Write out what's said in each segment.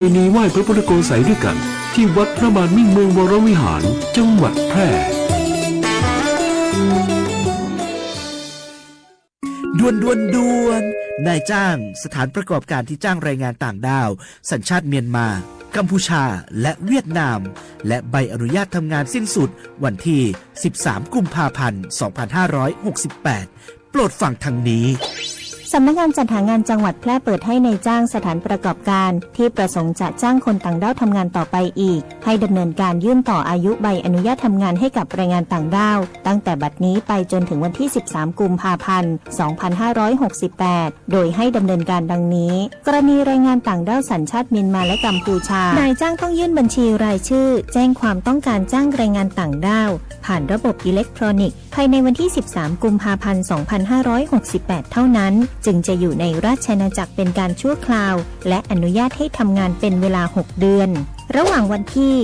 ประเพณีไหว้พระพุทธโกษัยด้วยกันที่วัดพระบาทมิ่งเมืองวรวิหารจังหวัดแพร่ด่วนนายจ้างสถานประกอบการที่จ้างแรงงานต่างด้าวสัญชาติเมียนมากัมพูชาและเวียดนามและใบอนุญาตทำงานสิ้นสุดวันที่13กุมภาพันธ์2568โปรดฟังทางนี้สำนักงานจัดหางานจังหวัดแพร่เปิดให้ในายจ้างสถานประกอบการที่ประสงค์จะจ้างคนต่างด้าวทำงานต่อไปอีกให้ดำเนินการยื่นต่ออายุใบอนุญาตทำงานให้กับแรงงานต่างด้าวตั้งแต่บัดนี้ไปจนถึงวันที่13กุมภาพันธ์2568โดยให้ดำเนินการดังนี้กรณีแรงงานต่างด้าวสัญชาติเมียนมาและกัมพูชานายจ้างต้องยื่นบัญชีรายชื่อแจ้งความต้องการจ้างแรงงานต่างด้าวผ่านระบบอิเล็กทรอนิกส์ภายในวันที่13กุมภาพันธ์2568เท่านั้นจึงจะอยู่ในราชอาณาจักรเป็นการชั่วคราวและอนุญาตให้ทำงานเป็นเวลา6เดือนระหว่างวันที่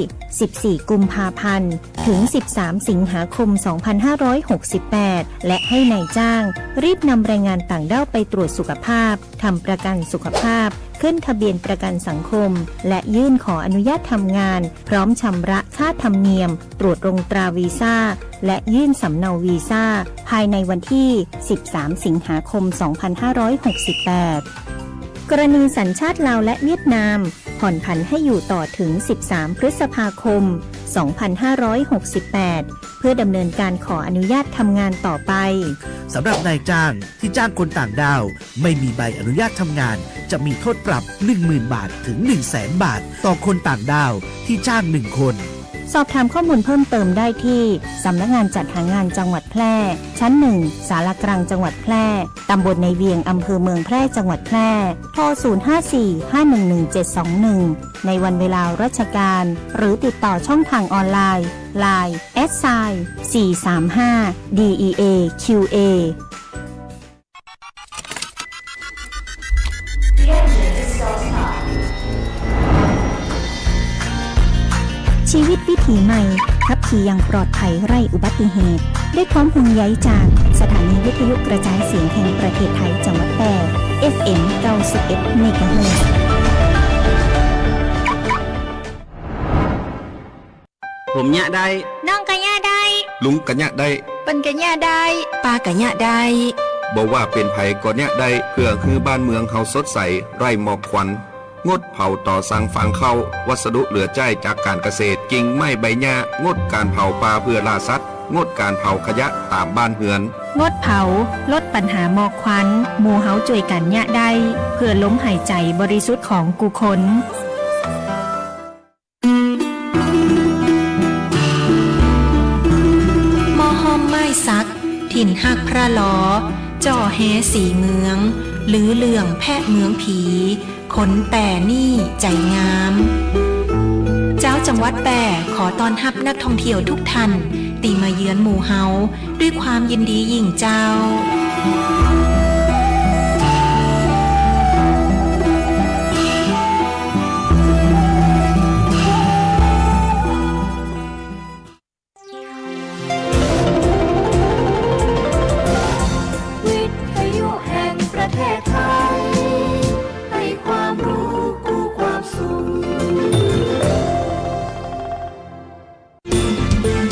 14กุมภาพันธ์ถึง13สิงหาคม2568และให้นายจ้างรีบนำแรงงานต่างด้าวไปตรวจสุขภาพทำประกันสุขภาพขึ้นทะเบียนประกันสังคมและยื่นขออนุญาตทำงานพร้อมชำระค่าธรรมเนียมตรวจลงตราวีซ่าและยื่นสำเนาวีซ่าภายในวันที่13สิงหาคม2568กรณีสัญชาติลาวและเวียดนามผ่อนผันให้อยู่ต่อถึง13พฤษภาคม2568เพื่อดำเนินการขออนุญาตทำงานต่อไปสำหรับนายจ้างที่จ้างคนต่างด้าวไม่มีใบอนุญาตทำงานจะมีโทษปรับ 10,000 บาทถึง 100,000 บาทต่อคนต่างด้าวที่จ้าง1คนสอบถามข้อมูลเพิ่มเติมได้ที่สำนักงานจัดหางานจังหวัดแพร่ชั้น1ศาลากลางจังหวัดแพร่ตำบลในเวียงอำเภอเมืองแพร่จังหวัดแพร่โทร0545111721ในวันเวลาราชการหรือติดต่อช่องทางออนไลน์ LINE @435DEAQAชีวิตวิถีใหม่ขับขี่อย่างปลอดภัยไร้อุบัติเหตุด้วยความห่วงใยจากสถานีวิทยุกระจายเสียงแห่งประเทศไทยจังหวัดแพร่ FM 91 เมกะเฮิรตซ์ผมยะได้น้องกะยะได้ลุงกะยะได้เปิ้นกะยะได้ป้ากะยะได้บอกว่าเป็นไผก็ยะได้เพื่อคือบ้านเมืองเฮาสดใสไร้หมอกควันงดเผาต่อสั่งฝังเข้าวัสดุเหลือใช้จากการเกษตรกิ่งไม้ใบหญ้างดการเผาป่าเพื่อล่าสัตว์งดการเผาขยะตามบ้านเรือนงดเผาลดปัญหาหมอกควันหมู่เฮาช่วยกันยะได้เพื่อล้มหายใจบริสุทธิ์ของกูคนมอห้อมไม้ซักถิ่นหักพระล้อจ่อแฮสีเมืองหรือเหลื่องแพะเมืองผีขนแต่นี่ใจงามเจ้าจังหวัดแปร่ขอต้อนรับนักท่องเที่ยวทุกท่านตีมาเยือนหมู่เฮาด้วยความยินดียิ่งเจ้า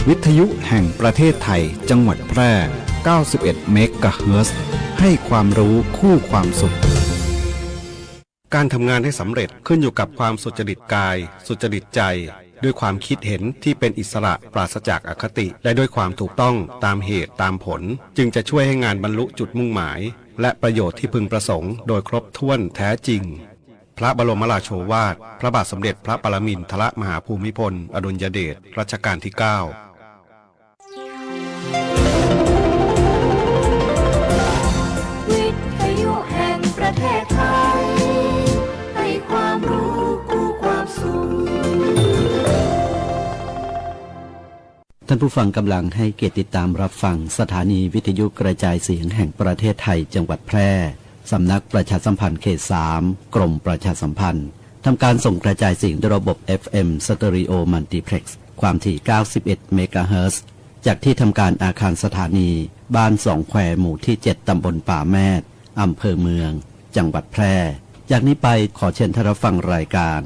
วิทยุแห่งประเทศไทยจังหวัดแพร่ 91 เมกะเฮิรตซ์ ให้ความรู้คู่ความสุขการทำงานให้สำเร็จขึ้นอยู่กับความสุจริตกายสุจริตใจด้วยความคิดเห็นที่เป็นอิสระปราศจากอคติและด้วยความถูกต้องตามเหตุตามผลจึงจะช่วยให้งานบรรลุจุดมุ่งหมายและประโยชน์ที่พึงประสงค์โดยครบถ้วนแท้จริงพระบรมราโชวาทพระบาทสมเด็จพระปรมินทรมหาภูมิพลอดุลยเดชรัชกาลที่ 9วิทยุแห่งประเทศไทยให้ความรู้คู่ความสุขท่านผู้ฟังกำลังให้เกียรติติดตามรับฟังสถานีวิทยุกระจายเสียงแห่งประเทศไทยจังหวัดแพร่สำนักประชาสัมพันธ์เขต 3 กรมประชาสัมพันธ์ทำการส่งกระจายเสียงด้วยระบบ FM Stereo Multiplex ความถี่ 91 เมกะเฮิรตซ์จากที่ทำการอาคารสถานีบ้านสองแควหมู่ที่ 7 ตำบลป่าแมดอำเภอเมืองจังหวัดแพร่จากนี้ไปขอเชิญท่านรับฟังรายการ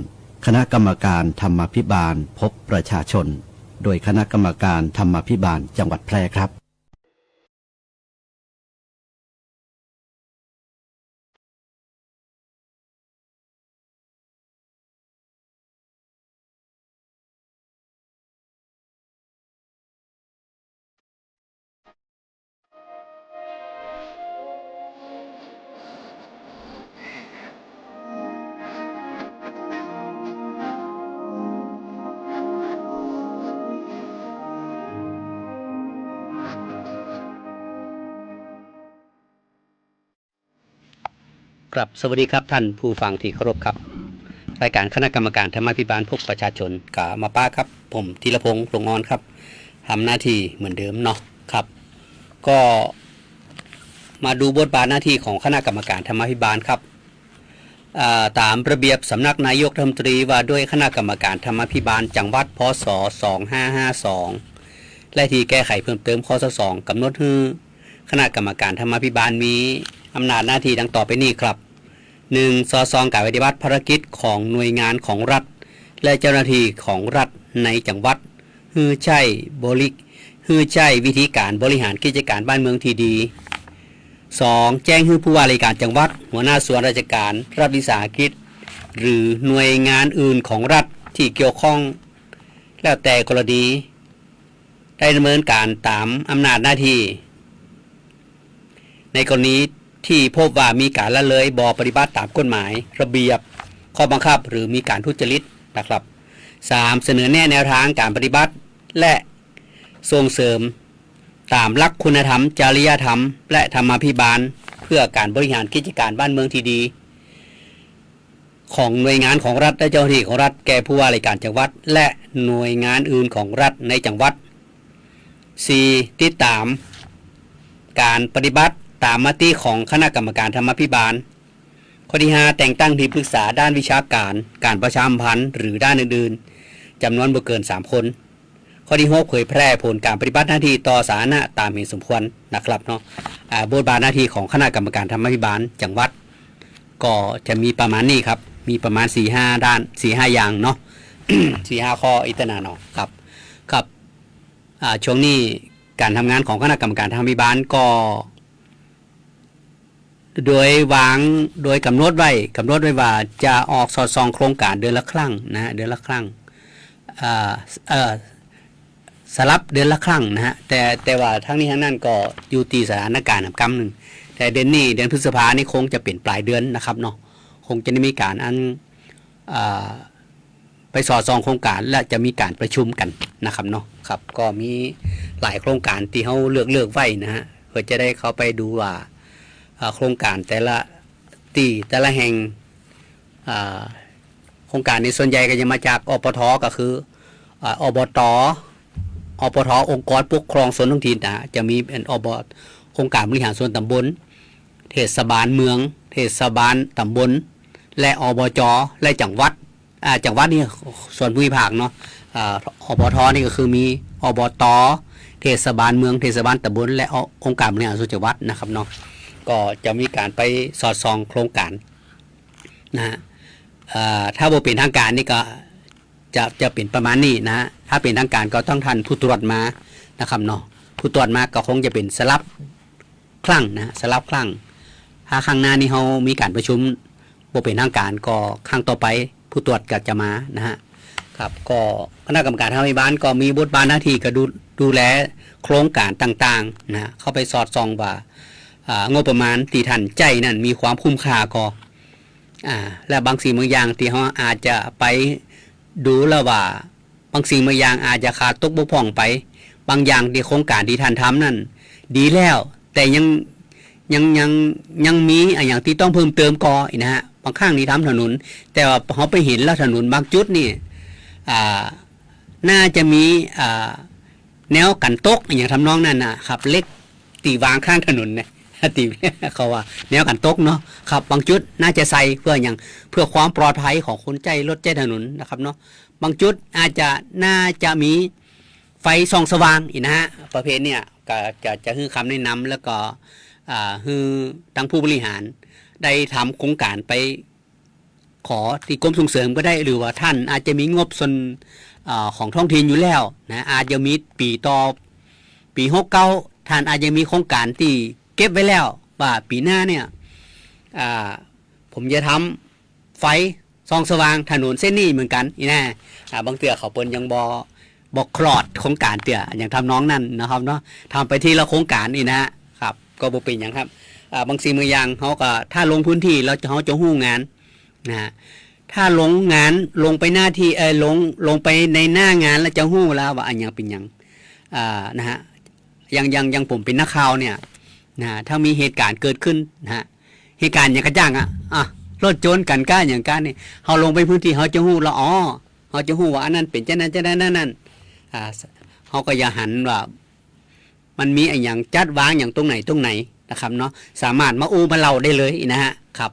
คณะกรรมการธรรมาภิบาลพบประชาชน โดยคณะกรรมการธรรมาภิบาลจังหวัดแพร่ครับครับสวัสดีครับท่านผู้ฟังที่เคารพครับรายการคณะกรรมการธรรมาภิบาลพบประชาชนกามาป้าครับผมธีรพงษ์ พลงออนครับทำหน้าที่เหมือนเดิมเนาะครับก็มาดูบทบาทหน้าที่ของคณะกรรมการธรรมาภิบาลครับตามระเบียบสำนักนายกรัฐมนตรีว่าด้วยคณะกรรมการธรรมาภิบาลจังหวัดพ.ศ. 2552และที่แก้ไขเพิ่มเติมข้อ2กำหนดให้คณะกรรมการธรรมาภิบาลมีอำนาจหน้าที่ดังต่อไปนี้ครับ 1. สอดส่องการปฏิบัติภารกิจของหน่วยงานของรัฐและเจ้าหน้าที่ของรัฐในจังหวัดฮือใช้วิธีการบริหารกิจการบ้านเมืองที่ดี 2. แจ้งให้ผู้ว่าราชการจังหวัดหัวหน้าส่วนราชการรัฐวิสาหกิจหรือหน่วยงานอื่นของรัฐที่เกี่ยวข้องแล้วแต่กรณีได้ดำเนินการตามอำนาจหน้าที่ในกรณีที่พบว่ามีการละเลยบ่ปฏิบัติตามกฎหมายระเบียบข้อบังคับหรือมีการทุจริตนะครับ 3. เสนอแนะแนวทางการปฏิบัติและส่งเสริมตามหลักคุณธรรมจริยธรรมและธรรมาภิบาลเพื่อการบริหารกิจการบ้านเมืองที่ดีของหน่วยงานของรัฐและเจ้าหน้าที่ของรัฐแก่ผู้ว่าราชการจังหวัดและหน่วยงานอื่นของรัฐในจังหวัด 4. ติดตามการปฏิบัติตามมติของคณะกรรมการธรรมาภิบาลข้อที่ 5 แต่งตั้งที่ปรึกษาด้านวิชาการการประชาสัมพันธ์หรือด้านอื่นๆจำนวนบ่เกิน3คนข้อที่ 6 เผยแพร่ผลการปฏิบัติหน้าที่ต่อสาธารณะตามเหตุสมควรนะครับเนาะบทบาทหน้าที่ของคณะกรรมการธรรมาภิบาลจังหวัดก็จะมีประมาณนี้ครับมีประมาณ 4-5 ด้าน 4-5 อย่างเนาะ 4-5 ข้ออิตนาเนาะครับครับช่วงนี้การทำงานของคณะกรรมการธรรมาภิบาลก็โดยกำหนดไว้ว่าจะออกสอดส่องโครงการเดือนละครั้งนะฮะเดือนละครั้งสลับเดือนละครั้งนะฮะแต่ว่าทั้งนี้ทั้งนั้นก็อยู่ตีสถานการณ์กำหนึ่งแต่เดือนพฤษภานี่คงจะเปลี่ยนปลายเดือนนะครับเนาะคงจะได้มีการไปสอดส่องโครงการและจะมีการประชุมกันนะครับเนาะครับก็มีหลายโครงการที่เขาเลือกไว้นะฮะเพื่อจะได้เข้าไปดูว่าโครงการแต่ละแห่งโครงการในส่วนใหญ่ก็จะมาจากอปทก็คืออบตองค์กรปกครองส่วนท้องถิ่นนะจะมีเป็นโครงการบริหารส่วนตำบลเทศบาลเมืองเทศบาลตำบลและอบจและจังหวัดนี่ส่วนภูมิภาคเนาะอบทนี่ก็คือมีอบตเทศบาลเมืองเทศบาลตำบลและองค์การบริหารส่วนจังหวัดนะครับเนาะก็จะมีการไปสอดส่องโครงการนะฮะถ้าบ่เป็นทางการนี่ก็จะเป็นประมาณนี้นะฮะถ้าเป็นทางการก็ต้องทันผู้ตรวจมานะครับเนาะผู้ตรวจมาก็คงจะเป็นสลับครั้งนะสลับครั้งถ้าครั้งหน้านี้เขามีการประชุมบ่เป็นทางการก็ครั้งต่อไปผู้ตรวจก็จะมานะฮะครับก็คณะกรรมการธรรมาภิบาลก็มีบทบาทหน้าที่ก็ดูแลโครงการต่างๆนะเข้าไปสอดส่องว่างบประมาณที่ท่านใจนั่นมีความคุ้มค่าก็และบางสิ่งบางอย่างที่เขาอาจจะไปดูแล้วว่าบางสิ่งบางอย่างอาจจะขาดตกบกพร่องไปบางอย่างที่โครงการที่ท่านทำนั่นดีแล้วแต่ยังมีอย่างที่ต้องเพิ่มเติมก่อนะฮะบางครั้งนี่ทำถนนแต่ว่าเขาไปเห็นแล้วถนนบางจุดนี่น่าจะมีแนวกันตกอย่างทำนองนั้นนะครับเล็กตีวางข้างถนนเนี่ยตีเขาว่าแนวกันตกเนาะครับบางจุดน่าจะใส่เพื่อความปลอดภัยของคนใจรถใจถนนนะครับเนาะบางจุดอาจจะน่าจะมีไฟส่องสว่างอีกนะฮะประเภทเนี่ยก็จะฮือคำแนะนำแล้วก็ฮือทั้งผู้บริหารได้ทำโครงการไป ขอที่กรมส่งเสริมก็ได้หรือว่าท่านอาจจะมีงบส่วนของท้องถิ่นอยู่แล้วนะอาจจะมีปีต่อปี69ท่านอาจจะมีโครงการที่เก็บไว้แล้วว่าปีหน้าเนี่ยผมจะทำไฟส่องสว่างถนนเส้นนี้เหมือนกันนี่นะบางเตือเขาเปิ้นยังบอกคลอดโครงการเตืออย่างทำน้องนั่นนะครับเนาะทำไปทีละโครงการนี่นะครับก็บ่เป็นอย่างครับบางสิ่งบางอย่างเขาก็ถ้าลงพื้นที่แล้วเขาจะหู้งานนะถ้าลงงานลงไปหน้าที่ลงไปในหน้างานแล้วจะหู้แล้วว่าอันยังเป็นอย่างนะฮะยังผมเป็นนักข่าวเนี่ยนะถ้ามีเหตุการณ์เกิดขึ้นนะฮะเหตุการณ์อย่างกระจ่างรถโจรกันก้าอย่างก้านี่เขาลงไปพื้นที่เขาจะหู้แล้วเขาจะหู้ว่าอันนั้นเป็นเจ้านั้นนั่นเขาก็อย่าหันว่ามันมีอย่างจัดวางอย่างตรงไหนนะครับเนาะสามารถมาอู้มาเล่าได้เลยนะฮะครับ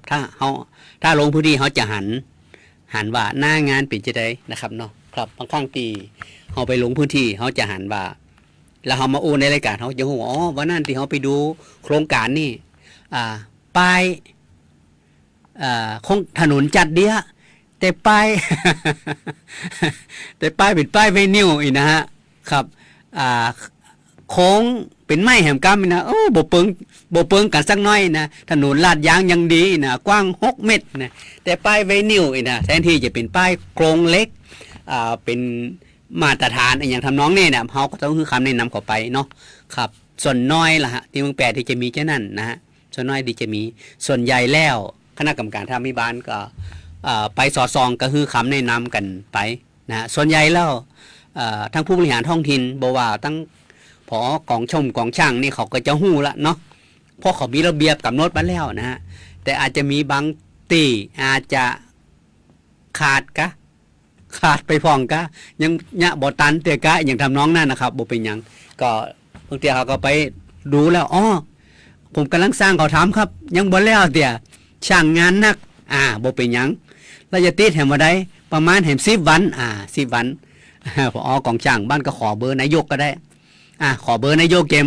ถ้าลงพื้นที่เขาจะหันว่าหน้างานเป็นจะได้นะครับเนาะครับบางครั้งที่เขาไปลงพื้นที่เขาจะหันว่าแล้วเขามาอู้ในรายการเขาจะหูวันนั้นที่เขาไปดูโครงการนี่ป้ายของถนนจัดเดียแต่ป้าย เป็นป้ายไวนิวอีกนะฮะครับโค้งเป็นไม้แหมก้ามนะบ่เปิงกันสักน้อยนะถนนลาดยางยังดีนะกว้าง6 เมตรนะแต่ป้ายไวนิวอีกนะแทนที่จะเป็นป้ายโครงเล็กเป็นมาตรฐานอย่างทำน้องเนี่ยนะเขาก็ต้องคือคำแนะนำเข้าไปเนาะครับส่วนน้อยล่ะฮะที่เมืองแปดที่จะมีเจ้านั่นนะฮะส่วนน้อยที่จะมีส่วนใหญ่แล้วคณะกรรมการทางพิบาลก็ไปสอดส่องก็คือคำแนะนำกันไปนะส่วนใหญ่แล้วทั้งผู้บริหารท้องถิ่นบอกว่าตั้งผอกองช่างนี่เขาก็จะหู้ละเนาะเพราะเขามีระเบียบกำหนดมาแล้วนะฮะแต่อาจจะมีบางตีอาจจะขาดไปพองกะยังยะบ่ตันเตะกะอย่างทำน้องนั่นนะครับบ่เป็นหยังก็บางทีเขาก็ไปดูแล้วผมกำลังสร้างเขาทำครับยังบ่แล้วเตี่ยช่างงานนักบ่เป็นหยังเราจะติดแหมว่าได้ประมาณแหม10 วัน10 วันพอกองช่างบ้านก็ขอเบอร์นายกก็ได้ขอเบอร์นายกเกม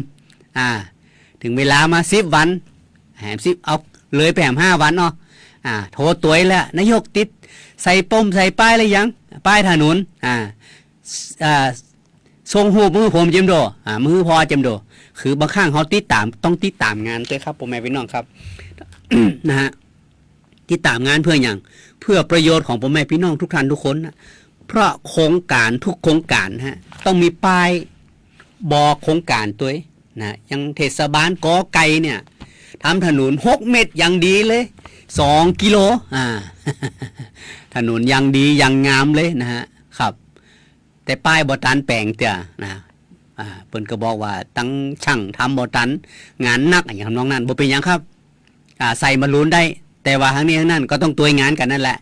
ถึงเวลามา10 วันแหม10เอาเลยไปแหม5 วันเนาะโทรตัวแล้วนายกติดใส่ป้มใส่ป้ายอะไรยังป้ายถนนทรงหูมือผมเจมโดมือพอเจมโดคือบางครั้งเขาต้องติดตามงานด้วยครับผมแม่พี่น้องครับ นะฮะติดตามงานเพื่ออย่างเพื่อประโยชน์ของผมแม่พี่น้องทุกท่านทุกคนนะเพราะโครงการทุกโครงการฮะต้องมีป้ายบอกโครงการตัวนะยังเทศบาลกอไก่เนี่ยทำถนน6 เมตรอย่างดีเลย2 กิโลถนนยังดียังงามเลยนะฮะครับแต่ป้ายบ่ตันแปลงเตี่ยนะเปิ้นก็บอกว่าตั้งช่างทำบ่ตันงานหนักอย่างน้องนั่นบ่เป็นหยังครับใส่มาลุ้นได้แต่ว่าทั้งนี้ทั้งนั้นก็ต้องตัวงานกันนั่นแหละ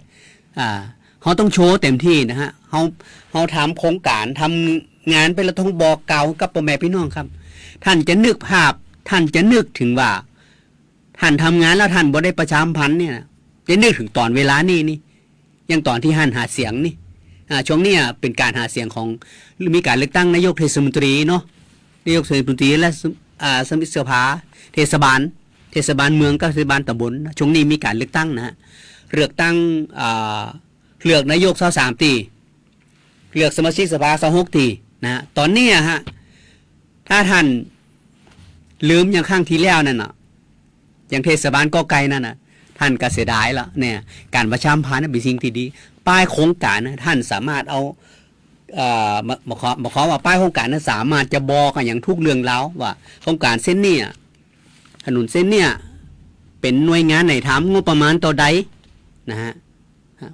เขาต้องโชว์เต็มที่นะฮะเขาทำโครงการทำงานไปแล้วต้องบอกกล่าวกับพ่อแม่พี่น้องครับท่านจะนึกภาพท่านจะนึกถึงว่าท่านทำงานแล้วท่านบ่ได้ประชาสัมพันธ์เนี่ยจะนึกถึงตอนเวลานี่ยังตอนที่ท่านหาเสียงนี่ช่วงนี้เป็นการหาเสียงของมีการเลือกตั้งนายกเทศมนตรีเนาะนายกเทศมนตรีและสมิทสภาเทศบาลเมืองกับเทศบาลตำบลช่วงนี้มีการเลือกตั้งนะฮะเลือกตั้งเลือกนายก23 ตีเลือกสมาชิกสภา26 ตีนะตอนนี้ฮะถ้าท่านลืมอย่างข้างที่แล้วนั่นน่ะอย่างเทศบาลกอไก่นั่นน่ะท่านก็เสียดายแล้วเนี่ยการประชาสัมพันธ์เป็นสิ่งที่ดีป้ายโครงการนะท่านสามารถเอามาขอว่าป้ายโครงการนั้นสามารถจะบอกกันอย่างทุกเรื่องแล้วว่าโครงการเส้นนี้ถนนเส้นเนี่ยเป็นหน่วยงานไหนทำงบประมาณต่อใดนะฮะ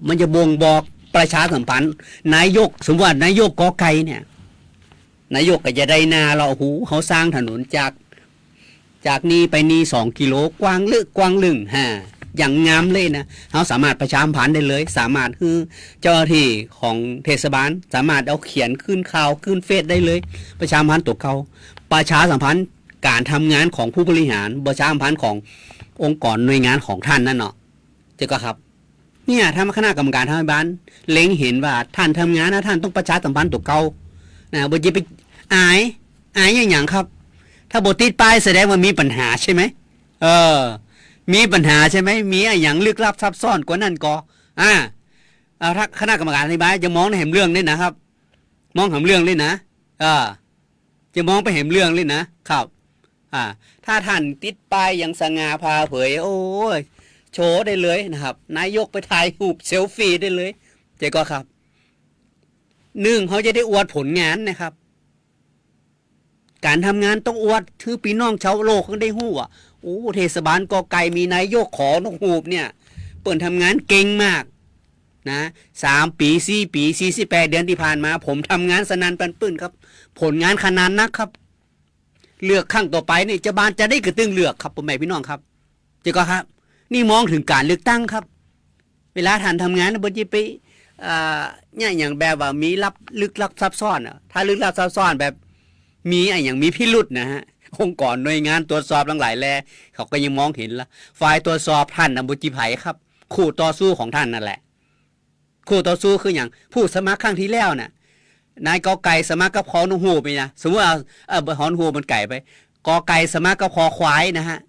มันจะบ่งบอกประชาสัมพันธ์นายกสมมติว่านายกกอไก่เนี่ยนายกก็จะได้นาเราหูเขาสร้างถนนจากนี้ไปนี่2 กิโลกว้างลึกอย่างงามเลยนะเขาสามารถประชาสัมพันธ์ได้เลยสามารถคือเจ้าหน้าที่ของเทศบาลสามารถเอาเขียนขึ้นข่าวขึ้นเฟซได้เลยประชาสัมพันธ์ตัวเขาประชาสัมพันธ์การทำงานของผู้บริหารประชาสัมพันธ์ขององค์กรหน่วยงานของท่านนั่นเนาะเจ้าก็ครับเนี่ยถ้าคณะกรรมการทางบ้านเล็งเห็นว่าท่านทำงานนะท่านต้องประชาสัมพันธ์ตัวเขานะบ่จะไปอายอย่างครับถ้าบทติดป้ายแสดงว่ามีปัญหาใช่ไหมมีปัญหาใช่ไหมมีอย่างลึกลับซับซ้อนกว่านั้นก็ ถ้าคณะกรรมการอธิบายจะมองในเห็นเรื่องนี่นะครับมองเห็นเรื่องเลยนะจะมองไปเห็นเรื่องเลยนะครับถ้าท่านติดป้ายอย่างสง่าพาเผยโอ้ยโชว์ได้เลยนะครับนายกไปถ่ายรูปเซลฟี่ได้เลยเจ๊ก็ครับเขาจะได้อวดผลงานนะครับการทำงานต้องอวดถือพี่น้องชาวโลกเขาได้หู้ว่าโอ้เทศบาลกอไก่มีนายกขอนกฮูกเนี่ยเปิดทำงานเก่งมากนะ3 ปี 4 ปี 48 เดือนที่ผ่านมาผมทำงานสนันปันปื้นครับผลงานขนาดนักครับเลือกข้างต่อไปนี่จะบานจะได้กระตึงเลือกครับพ่อแม่พี่น้องครับเจ๊ก็ครับนี่มองถึงการเลือกตั้งครับเวลาท่านทำงานบนจีไปเนี่ยอย่างแบบว่ามีลึกลับซับซ้อนถ้าลึกลับซับซ้อนแบบมีอย่างมีพิรุษนะฮะองค์กรหน่วยงานตรวจสอบหลายแลเขาก็ยังมองเห็นละฝ่ายตรวจสอบท่านบุจิไผครับคู่ต่อสู้ของท่านนั่นแหละคู่ต่อสู้คืออย่างผู้สมัครครั้งที่แล้วน่ะนายกอไก่สมัครกับคอนูฮูไปนะสมมติหอนฮูมันไก่ไปกอไก่สมัครกับคอควายนะฮะ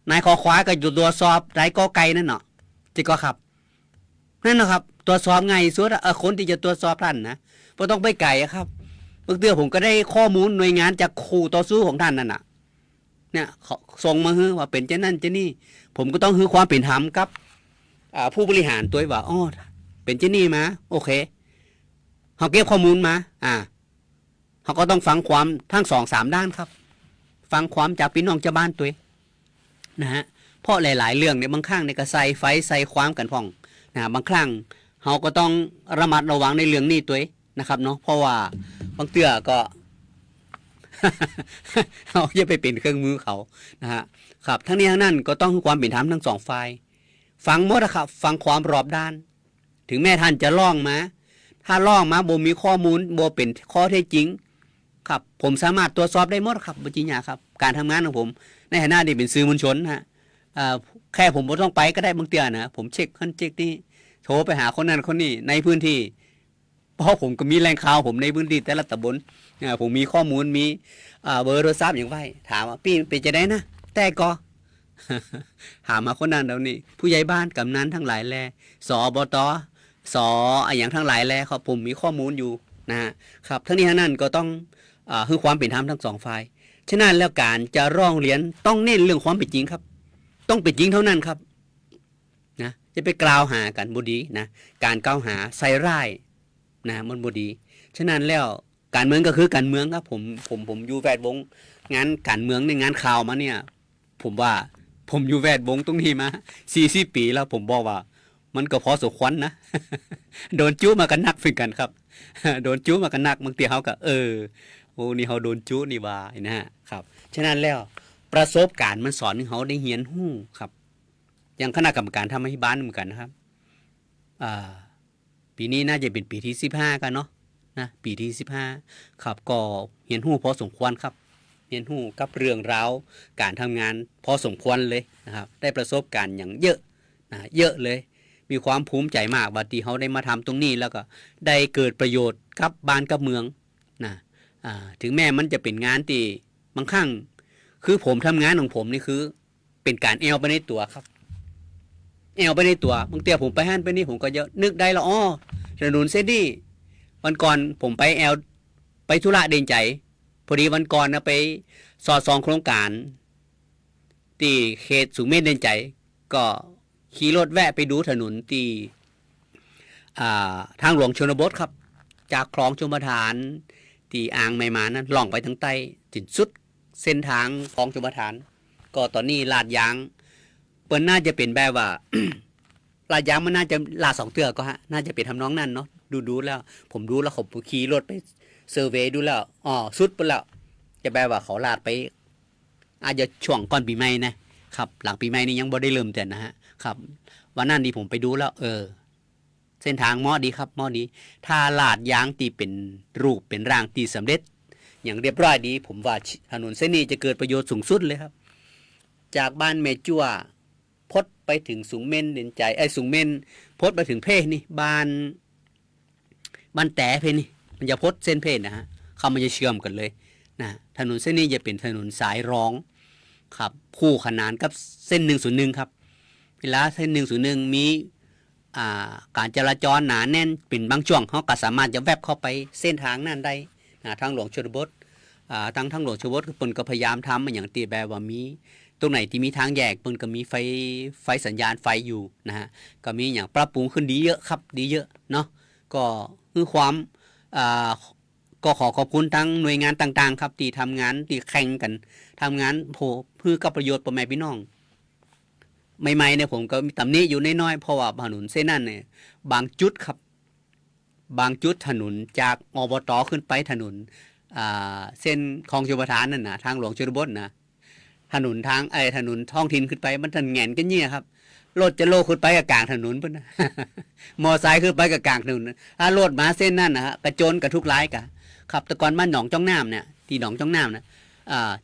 นายคอควายก็อยู่ตรวจสอบนายกอไก่นั่นเนาะจิก็ครับนั่นนะครับตรวจสอบไงสุดคนที่จะตรวจสอบท่านนะเพราะต้องไปไก่ครับเมื่อเดือนผมก็ได้ข้อมูลหน่วยงานจากคู่ต่อสู้ของท่านนั่นน่ะเนี่ยส่งมาฮือว่าเป็นเจ้านั่นเจ้านี่ผมก็ต้องฮือความเป็นธรรมกับผู้บริหารตัวว่าอ๋อเป็นเจ้านี่มาโอเคเขาเก็บข้อมูลมาเขาก็ต้องฟังความทั้ง2-3 ด้านครับฟังความจากพี่น้องชาวบ้านตัวนะฮะเพราะหลายๆเรื่องเนี่ยบางครั้งเนี่ยก็ใส่ไฟใส่ความกันพ่องนะบางครั้งเขาก็ต้องระมัดระวังในเรื่องนี้ตัวนะครับเนาะเพราะว่าบางเตื้อก็ เขาจะไปเป็นเครื่องมือเขานะฮะครับทั้งนี้ทั้งนั้นก็ต้องความเป็นธรรมทั้ง2 ฝ่ายฟังหมดนะครับฟังความรอบด้านถึงแม้ท่านจะล่องมาถ้าล่องมาบ่มีข้อมูลบ่เป็นข้อเท็จจริงครับผมสามารถตรวจสอบได้หมดครับบ่จริงครับการทำงานของผมในฐานะที่เป็นสื่อมวลชนฮะแค่ผมบ่ต้องไปก็ได้บางเตื้อนะผมเช็คขั้นเช็คนี่โทรไปหาคนนั้นคนนี้ในพื้นที่เพราะผมก็มีแหล่งข่าวผมในพื้นที่แต่ละตำบลผมมีข้อมูลมีเบอร์โทรศัพท์อย่างไรถามว่าพี่เป็นจะได้นะแต่ก็ ถามมาคนนั้นเดี๋ยวนี้ผู้ใหญ่บ้านกำนันทั้งหลายแลสอบตอย่างทั้งหลายแลครับผมมีข้อมูลอยู่นะฮะครับทั้งนี้ทั้งนั้นก็ต้องคือความเป็นธรรมทั้ง2 ฝ่ายฉะนั้นแล้วการจะร้องเรียนต้องเน้นเรื่องความเป็นจริงครับต้องเป็นจริงเท่านั้นครับนะจะไปกล่าวหากันบ่ดีนะการกล่าวหาใส่ร้ายนะมันบ่ดีฉะนั้นแล้วการเมืองก็คือการเมืองครับผมอยู่แวดวงงานการเมืองในงานข่าวมาเนี่ยผมว่าผมอยู่แวดวงตรงนี้มา40 ปีแล้วผมบอกว่ามันก็พอสมควรนะ โดนจู้มากันนักฝึกกันครับโดนจู้มากันนักบางทีเขาก็โอ้นี่เขาโดนจู้นี่ว่านะฮะครับฉะนั้นแล้วประสบการณ์มันสอนให้เขาได้เรียนรู้ครับอย่างคณะกรรมการทำให้บ้านเหมือนกันนะครับปีนี้น่าจะเป็นปีที่15กันเนาะนะปีที่15ครับก็เรียนรู้พอสมควรครับเรียนรู้กับเรื่องราวการทำงานพอสมควรเลยนะครับได้ประสบการณ์อย่างเยอะนะเยอะเลยมีความภูมิใจมากว่าที่เขาได้มาทำตรงนี้แล้วก็ได้เกิดประโยชน์กับบ้านกับเมืองนะถึงแม้มันจะเป็นงานที่บางครั้งคือผมทำงานของผมนี่คือเป็นการแอลไปในตัวครับแอลไปในตัวบางเตียผมไปห้านไปนี่ผมก็จะนึกได้ละอ๋อถนนเส้นนี้วันก่อนผมไปแอลไปธุระเดินใจพอดีวันก่อนนะไปสอดส่องโครงการที่เขตสูงเม่นเดินใจก็ขี่รถแวะไปดูถนนที่ทางหลวงชนบทครับจากคลองชลประทานที่อ่างไม่มานั้นล่องไปทางใต้ถึงสุดเส้นทางคลองชลประทานก็ตอนนี้ลาดยางเปิ้นน่าจะเป็นแบบว่า ลาดยางมันน่าจะลาด2 เทือกก็ฮะน่าจะเป็นทำน้องนั่นเนาะดูแล้วผมดูแล้วผมขี่รถไปเซอร์เวย์ดูแล้วสุดไปแล้วจะแบบว่าเขาลาดไปอาจจะช่วงก่อนปีใหม่นะครับหลังปีใหม่นี่ยังบ่ได้เริ่มแต่นะฮะครับวันนั้นที่ผมไปดูแล้วเส้นทางเหมาะดีครับเหมาะดีถ้าลาดยางตีเป็นรูปเป็นร่างตีสำเร็จอย่างเรียบร้อยดีผมว่าถนนเส้นนี้จะเกิดประโยชน์สูงสุดเลยครับจากบ้านแม่จั่วพดไปถึงสูงเม่นเด่นใจสูงเม่นพดไปถึงเพนี่บ้านแต่เพนี่มันจะพดเส้นเพนะฮะเขามันจะเชื่อมกันเลยนะถนนเส้นนี้จะเป็นถนนสายรองครับคู่ขนานกับเส้น101ครับเวลาเส้น101มี การจราจรหนาแน่นเป็นบางช่วงเขาก็สามารถจะแวบเข้าไปเส้นทางนั้นได้ทางหลวงชนบททางหลวงชนบทเปิ้นก็พยายามทำอย่างตีแบบว่ามีตรงไหนที่มีทางแยกเปิ้นก็มีไฟสัญญาณไฟอยู่นะฮะก็มีอย่างปรับปรุงขึ้นดีเยอะครับดีเยอะเนาะก็คือความก็ขอบคุณทั้งหน่วยงานต่างๆครับที่ทำงานที่แข่งกันทำงานเพื่อกับประโยชน์พ่อแม่พี่น้องใหม่ๆเนี่ยผมก็มีตำหนิอยู่น้อยๆเพราะว่าถนนเส้นนั้นเนี่ยบางจุดครับบางจุดถนนจากอบต.ขึ้นไปถนนเส้นคลองชลประทานนั่นนะทางหลวงชนบทนะถนนทางถนนท้องถิ่นขึ้นไปมันถนนแหงนกันเนี่ยครับรถจะโลขึ้นไปกับกลางถนนพุ่นนะ มอไซค์ขึ้นไปกับกลางถนนถ้ารถมาเส้นนั่นนะฮะกระโจนกับทุกร้ายกันครับแต่ก่อนบ้านหนองจ้องน้ำเนี่ยที่หนองจ้องน้ำนะ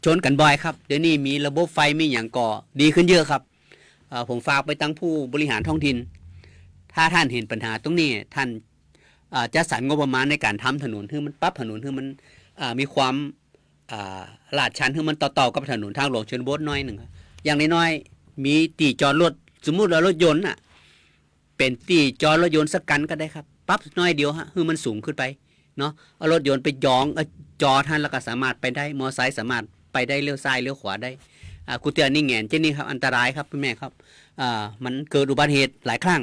ชนกันบ่อยครับเดี๋ยวนี้มีระบบไฟมีอย่างก่อดีขึ้นเยอะครับผมฝากไปตั้งผู้บริหารท้องถิ่นถ้าท่านเห็นปัญหาตรงนี้ท่านจะสรรงบประมาณในการทำถนนให้มันปรับถนนให้มันมีความลาดชันให้มันต่อกับถนนทางหลวงชนบทน้อยหนึ่งอย่างน้อยๆมีตีจอดรถสมมุติว่ารถยนต์เป็นตีจอดรถยนต์สักกันก็ได้ครับปรับน้อยเดียวฮะให้มันสูงขึ้นไปเนาะเอารถยนต์ไปยองจอท่านแล้วก็สามารถไปได้มอไซค์สามารถไปได้เลี้ยวซ้ายเลี้ยวขวาได้กูเตือนนี่แง่นเช่นนี้ครับอันตรายครับแม่ครับมันเกิดอุบัติเหตุหลายครั้ง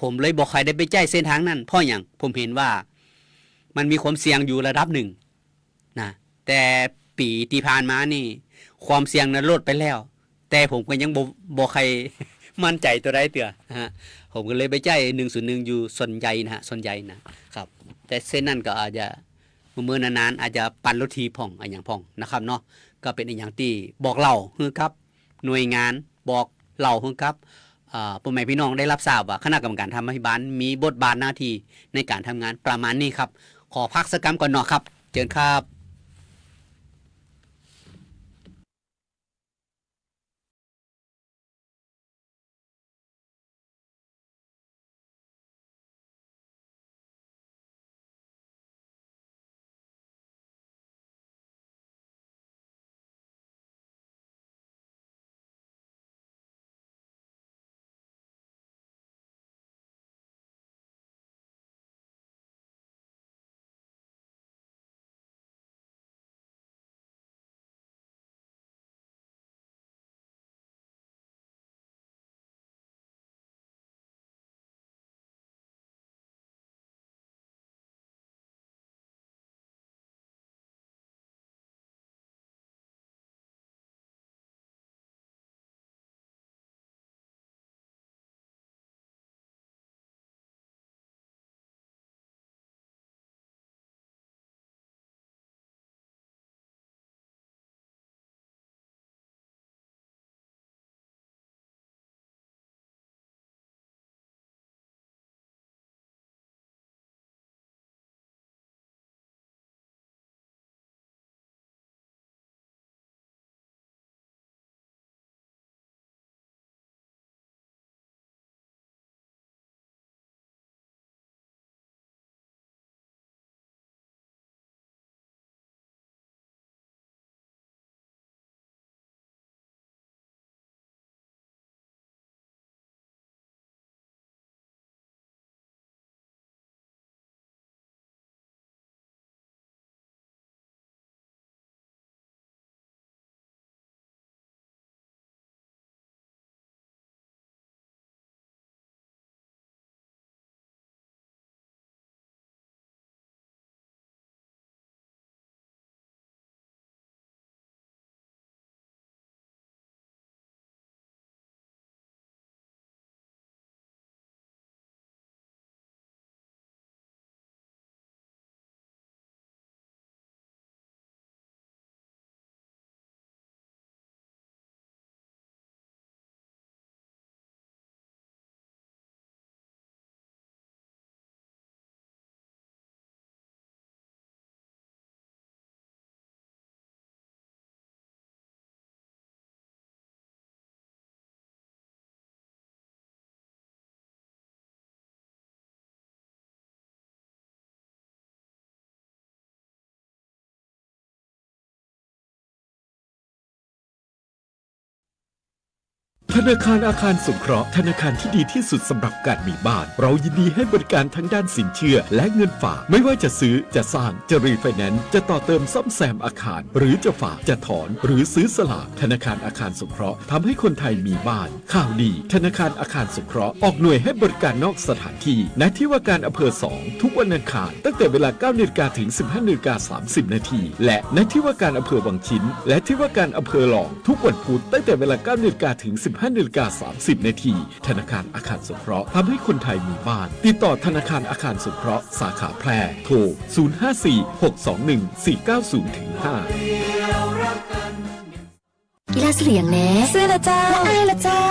ผมเลยบอกใครได้ไปแจ้เส้นทางนั้นเพราะอย่างผมเห็นว่ามันมีความเสี่ยงอยู่ระดับหนึ่งนะแต่ปีที่ผ่านมานี่ความเสี่ยงนั้นลดไปแล้วแต่ผมก็ยังบอกใครมั่นใจตัวใดเตือนะฮะผมก็เลยไปแจ้101อยู่ส่วนใหญ่นะฮะส่วนใหญ่นะครับแต่เส้นนั้นก็อาจจะเมื่อนานๆอาจจะปั่นรถทีพ่องอย่างพ่องนะครับเนาะก็เป็นอย่างที่บอกเล่าคือครับหน่วยงานบอกเล่าคือครับพ่อแม่พี่น้องได้รับทราบว่าคณะกรรมการธรรมาภิบาลมีบทบาทหน้าที่ในการทำงานประมาณนี้ครับขอพักสักคำก่อนเนาะครับเชิญครับ ธนาคารอาคารสงเคราะห์ธนาคารที่ดีที่สุดสำหรับการมีบ้านเรายินดีให้บริการทั้งด้านสินเชื่อและเงินฝากไม่ว่าจะซื้อจะสร้างจะรีไฟแนนซ์จะต่อเติมซ่อมแซมอาคารหรือจะฝากจะถอนหรือซื้อสลากธนาคารอาคารสงเคราะห์ทำให้คนไทยมีบ้านข่าวดีธนาคารอาคารสงเคราะห์ออกหน่วยให้บริการนอกสถานที่ณที่ว่าการอำเภอ2ทุกวันอังคารตั้งแต่เวลา 9 นาฬิกาถึง 15 นาฬิกา 30 นาทีและณที่ว่าการอำเภอวังชิ้นและที่ว่าการอำเภอหลองทุกวันพุธตั้งแต่เวลา 9 นาฬิกาถึง 15 นาฬิกา 30 นาทีธนาคารอาคารสงเคราะห์ทำให้คนไทยมีบ้านติดต่อธนาคารอาคารสงเคราะห์สาขาแพร่โทร 054-621-4905 กีฬาเสียงแน่ซื้อละเจ้าและไอ้ละเจ้า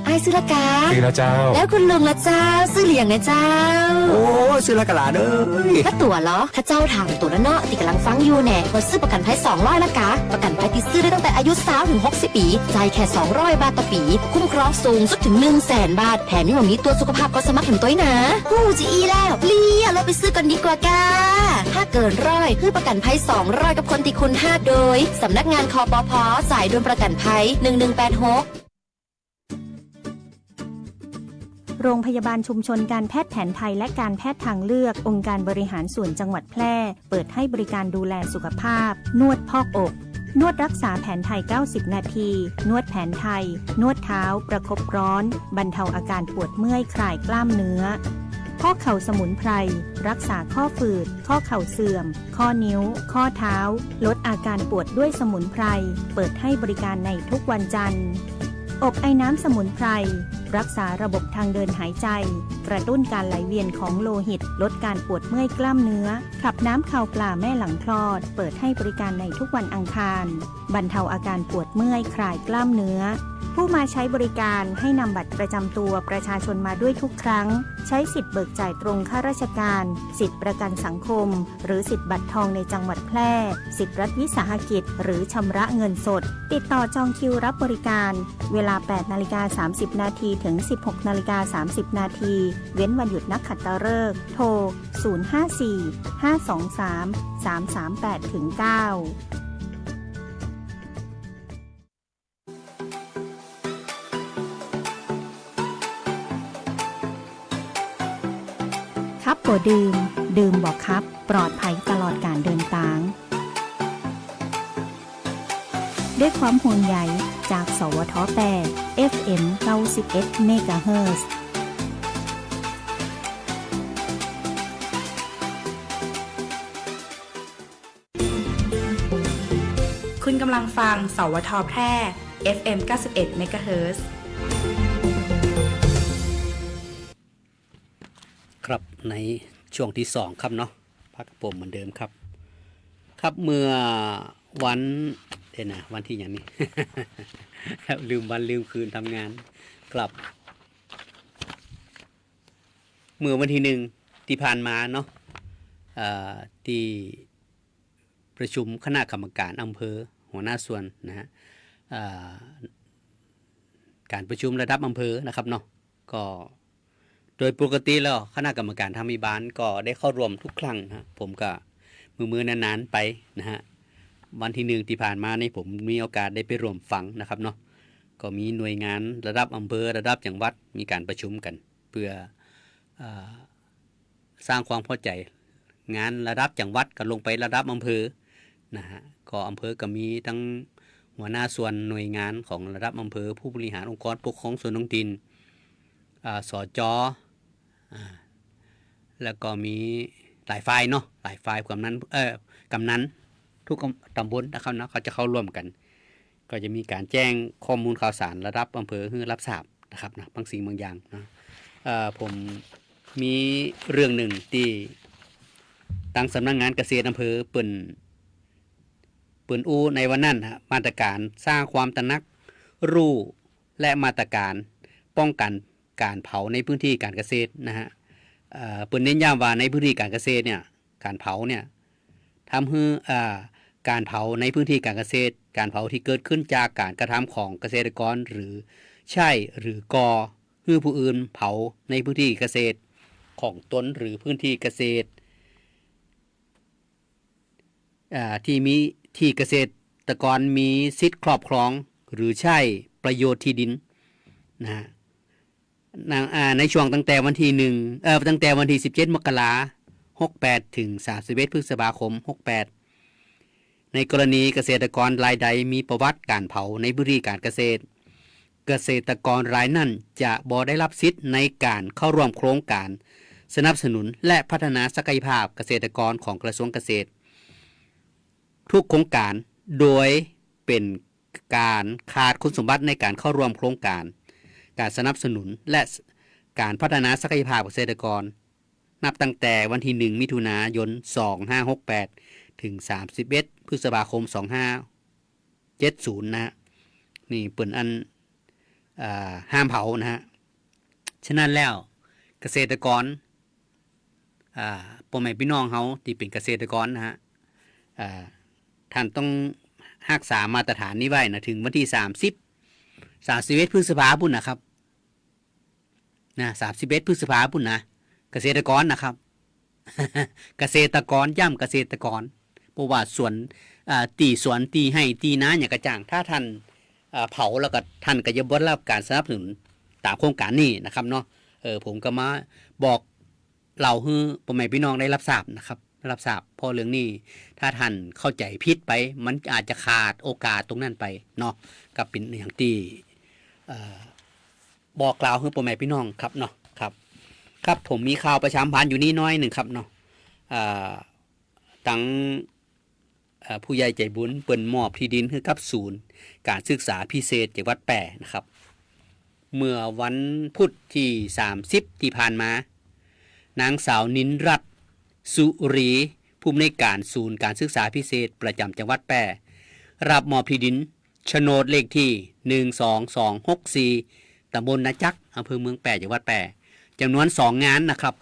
ไอ้ซื้อละกาซื้อละเจ้าแล้วคุณลุงละเจ้าซื้อเหลียงนะเจ้าโอ้ซื้อละกะลาเด้อ ถ้าตั๋วเหรอถ้าเจ้าถามตั๋วแล้วเนาะที่กำลังฟังอยู่แน่ว่าซื้อประกันภัย200ละกาประกันภัยที่ซื้อได้ตั้งแต่อายุ20ถึง60 ปีจ่ายแค่200 บาทต่อปีคุ้มครองสูงสุดถึง 100,000 บาทแถมยังมีตัวสุขภาพก็สมัครถึงตัวนะฮู้จีอีแล้วเลี้ยเราไปซื้อกันดีกว่ากาถ้าเกินร้อยคือประกันภัย200กับคนที่คุณห้าโดยสำนักงานคปภ.สายด่วนประกันภัย1186โรงพยาบาลชุมชนการแพทย์แผนไทยและการแพทย์ทางเลือกองค์การบริหารส่วนจังหวัดแพร่เปิดให้บริการดูแลสุขภาพนวดพอกอกนวดรักษาแผนไทย90นาทีนวดแผนไทยนวดเท้าประคบร้อนบรรเทาอาการปวดเมื่อยคลายกล้ามเนื้อข้อเข่าสมุนไพรรักษาข้อฝืดข้อเข่าเสื่อมข้อนิ้วข้อเท้าลดอาการปวดด้วยสมุนไพรเปิดให้บริการในทุกวันจันทร์อบไอน้ำสมุนไพรรักษาระบบทางเดินหายใจกระตุ้นการไหลเวียนของโลหิตลดการปวดเมื่อยกล้ามเนื้อขับน้ำข่าวปลาแม่หลังคลอดเปิดให้บริการในทุกวันอังคารบรรเทาอาการปวดเมื่อยคลายกล้ามเนื้อผู้มาใช้บริการให้นำบัตรประจำตัวประชาชนมาด้วยทุกครั้งใช้สิทธิ์เบิกจ่ายตรงข้าราชการสิทธิ์ประกันสังคมหรือสิทธิ์บัตรทองในจังหวัดแพร่สิทธิ์รัฐวิสาหกิจหรือชำระเงินสดติดต่อจองคิวรับบริการเวลา 8:30 นาทีถึง 16:30 นาทีเว้นวันหยุดนักขัตฤกษ์โทร 054-523-338-9ครับบ่ดื่มบอกครับปลอดภัยตลอดการเดินทางด้วยความห่วงใยจากสวท8 FM 91 เมกะเฮิรตซ์คุณกำลังฟังสวทแพร่ FM 91 เมกะเฮิรตซ์ครับในช่วงที่2ครับเนาะพักกับผมเหมือนเดิมครับครับเมื่อวันวันที่อย่างนี้ ลืมวันลืมคืนทำงานครับเมื่อวันที่1ที่ผ่านมาเนาะที่ประชุมคณะกรรมการอำเภอหัวหน้าส่วนนะฮะการประชุมระดับอำเภอนะครับเนาะก็โดยปกติแล้วคณะกรรมการทางวิบาลก็ได้เข้าร่วมทุกครั้งนะผมก็มือนานๆไปนะฮะวันที่1ที่ผ่านมานี่ผมมีโอกาสได้ไปร่วมฟังนะครับเนาะก็มีหน่วยงานระดับอำเภอระดับจังหวัดมีการประชุมกันเพื่อสร้างความเข้าใจงานระดับจังหวัดก็ลงไประดับอำเภอนะฮะก็อำเภอก็มีทั้งหัวหน้าส่วนหน่วยงานของระดับอำเภอผู้บริหารองค์กรปกครองส่วนท้องถิ่นสจ.แล้วก็มีหลายฝ่ายเนาะหลายฝ่ายกำนันทุกตำบลนะครับเนาะเขาจะเข้าร่วมกันก็จะมีการแจ้งข้อมูลข่าวสารระดับอำเภอให้รับทราบนะครับนะบางสิ่งบางอย่างนะผมมีเรื่องหนึ่งที่ตั้งสำนักงานเกษตรอำเภอเปิ่นอู้ในวันนั้นมาตรการสร้างความตระหนักรู้และมาตรการป้องกันการเผาในพื้นที่การเกษตรนะฮะเปิ่นเน้นย้ำว่าในพื้นที่การเกษตรเนี่ยการเผาเนี่ยทำให้การเผาในพื้นที่การเกษตรการเผาที่เกิดขึ้นจากการกระทำของเกษตรกรหรือใช่หรือก่อให้ผู้อื่นเผาในพื้นที่เกษตรของตนหรือพื้นที่เกษตรที่มีที่เกษตรกรมีสิทธิ์ครอบครองหรือใช้ประโยชน์ที่ดิน นะฮะในช่วงตั้งแต่วันที่ตั้งแต่วันที่17 มกราคม 68 ถึง 31 พฤษภาคม 68 ในกรณีเกษตรกรรายใดมีประวัติการเผาในพื้นที่การเกษตรเกษตรกรรายนั้นจะบ่ได้รับสิทธิ์ในการเข้าร่วมโครงการสนับสนุนและพัฒนาศักยภาพเกษตรกรของกระทรวงเกษตรทุกโครงการโดยเป็นการขาดคุณสมบัติในการเข้าร่วมโครงการการสนับสนุนและการพัฒนาศักยภาพเกษตรกรนับตั้งแต่วันที่1 มิถุนายน 2568 ถึง 31 พฤษภาคม 2570 นะฮะนี่เปิ่นอันห้ามเผานะฮะฉะนั้นแล้วเกษตรกรพ่อแม่พี่น้องเขาที่เป็นเกษตรกรนะฮะท่านต้องรักษามาตรฐานนี้ไว้นะถึงวันที่31 พฤษภาคมนะครับนะ31 พฤษภาคมนะเกษตรกรนะครับ เกษตรกรย่ำเกษตรกรเพราะว่าส่วนตีสวนตีให้ตีนาอย่างกระจ่างถ้าท่านเผาแล้วก็ท่านก็จะบ่ได้รับการสนับสนุนตามโครงการนี้นะครับเนาะผมก็มาบอกเราให้พ่อแม่พี่น้องได้รับทราบนะครับรับทราบพอเรื่องนี้ถ้าท่านเข้าใจผิดไปมันอาจจะขาดโอกาสตรงนั้นไปเนาะกับเป็นอย่างที่บอกกล่าวให้พ่อแม่พี่น้องครับเนาะครับผมมีข่าวประชาสัมพันธ์อยู่นี่น้อยหนึ่งครับเนาะตั้งผู้ใหญ่ใจบุญเปิ่นมอบที่ดินให้กับศูนย์การศึกษาพิเศษจังหวัดแปร่นะครับเมื่อวันพุธที่30ที่ผ่านมานางสาวนินรัตน์สุรีผู้อำนวยการศูนย์การศึกษาพิเศษประจำจังหวัดแปร่รับมอบที่ดินโฉนดเลขที่12264ตำบลนาจักอำเภอเมืองแปร่จังหวัดแปร่จำนวน2งานนะครับ